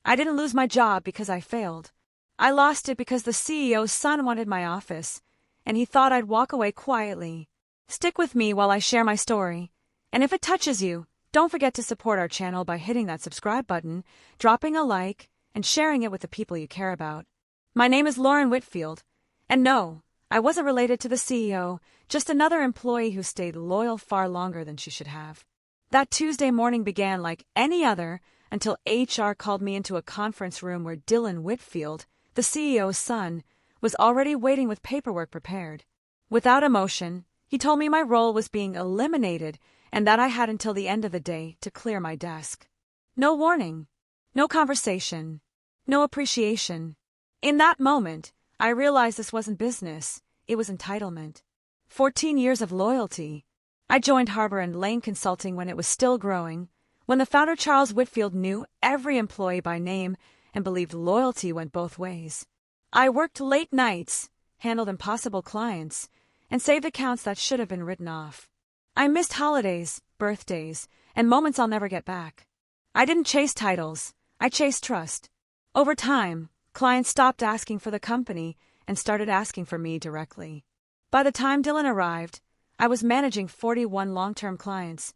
I didn't lose my job because I failed. I lost it because the CEO's son wanted my office, and he thought I'd walk away quietly. Stick with me while I share my story. And if it touches you, don't forget to support our channel by hitting that subscribe button, dropping a like, and sharing it with the people you care about. My name is Lauren Whitfield, and no, I wasn't related to the CEO, just another employee who stayed loyal far longer than she should have. That Tuesday morning began like any other until HR called me into a conference room where Dylan Whitfield, the CEO's son, was already waiting with paperwork prepared. Without emotion, he told me my role was being eliminated and that I had until the end of the day to clear my desk. No warning, no conversation, no appreciation. In that moment, I realized this wasn't business, it was entitlement. 14 years of loyalty. I joined Harbor & Lane Consulting when it was still growing, when the founder Charles Whitfield knew every employee by name and believed loyalty went both ways. I worked late nights, handled impossible clients, and saved accounts that should have been written off. I missed holidays, birthdays, and moments I'll never get back. I didn't chase titles, I chased trust. Over time, clients stopped asking for the company and started asking for me directly. By the time Dylan arrived, I was managing 41 long-term clients,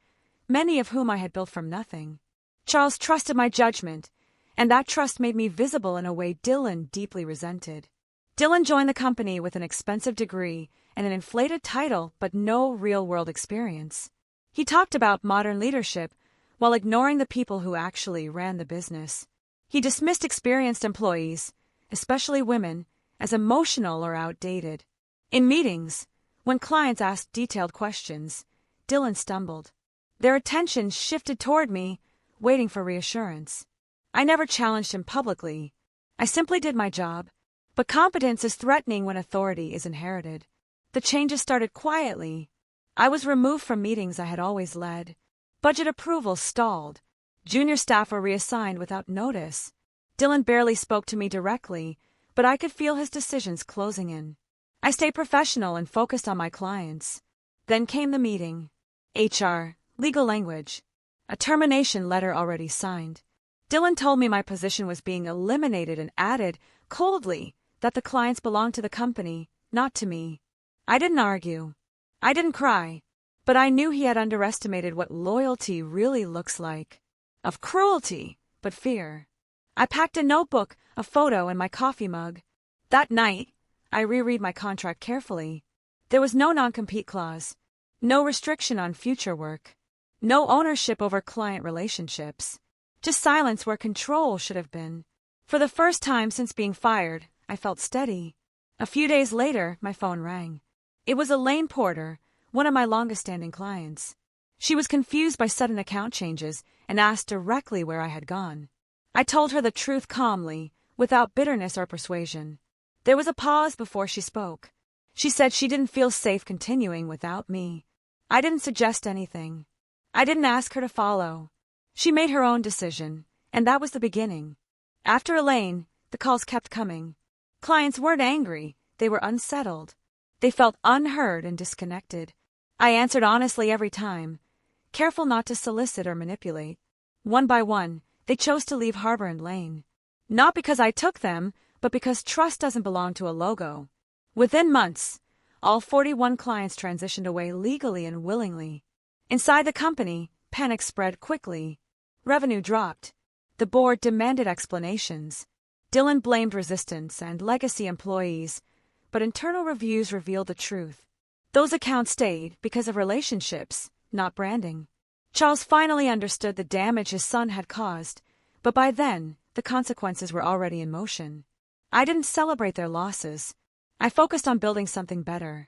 many of whom I had built from nothing. Charles trusted my judgment, and that trust made me visible in a way Dylan deeply resented. Dylan joined the company with an expensive degree and an inflated title but no real-world experience. He talked about modern leadership while ignoring the people who actually ran the business. He dismissed experienced employees, especially women, as emotional or outdated. In meetings, when clients asked detailed questions, Dylan stumbled. Their attention shifted toward me, waiting for reassurance. I never challenged him publicly. I simply did my job. But competence is threatening when authority is inherited. The changes started quietly. I was removed from meetings I had always led. Budget approval stalled. Junior staff were reassigned without notice. Dylan barely spoke to me directly, but I could feel his decisions closing in. I stayed professional and focused on my clients. Then came the meeting. HR, legal language, a termination letter already signed. Dylan told me my position was being eliminated and added, coldly, that the clients belonged to the company, not to me. I didn't argue. I didn't cry. But I knew he had underestimated what loyalty really looks like. Of cruelty, but fear. I packed a notebook, a photo, and my coffee mug. That night, I reread my contract carefully. There was no non-compete clause, no restriction on future work, no ownership over client relationships, just silence where control should have been. For the first time since being fired, I felt steady. A few days later, my phone rang. It was Elaine Porter, one of my longest-standing clients. She was confused by sudden account changes and asked directly where I had gone. I told her the truth calmly, without bitterness or persuasion. There was a pause before she spoke. She said she didn't feel safe continuing without me. I didn't suggest anything. I didn't ask her to follow. She made her own decision, and that was the beginning. After Elaine, the calls kept coming. Clients weren't angry, they were unsettled. They felt unheard and disconnected. I answered honestly every time, careful not to solicit or manipulate. One by one, they chose to leave Harbor & Lane. Not because I took them, but because trust doesn't belong to a logo. Within months, all 41 clients transitioned away legally and willingly. Inside the company, panic spread quickly. Revenue dropped. The board demanded explanations. Dylan blamed resistance and legacy employees, but internal reviews revealed the truth. Those accounts stayed because of relationships, not branding. Charles finally understood the damage his son had caused, but by then, the consequences were already in motion. I didn't celebrate their losses. I focused on building something better.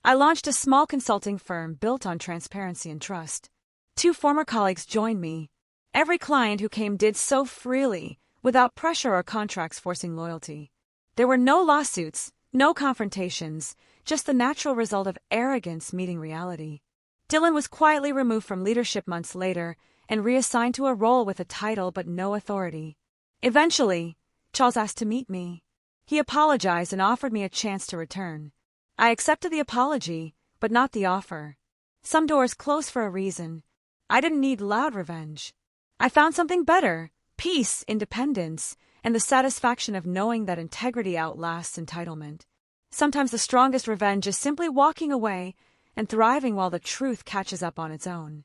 I launched a small consulting firm built on transparency and trust. 2 former colleagues joined me. Every client who came did so freely, without pressure or contracts forcing loyalty. There were no lawsuits, no confrontations, just the natural result of arrogance meeting reality. Dylan was quietly removed from leadership months later and reassigned to a role with a title but no authority. Eventually, Charles asked to meet me. He apologized and offered me a chance to return. I accepted the apology, but not the offer. Some doors close for a reason. I didn't need loud revenge. I found something better, peace, independence, and the satisfaction of knowing that integrity outlasts entitlement. Sometimes the strongest revenge is simply walking away and thriving while the truth catches up on its own.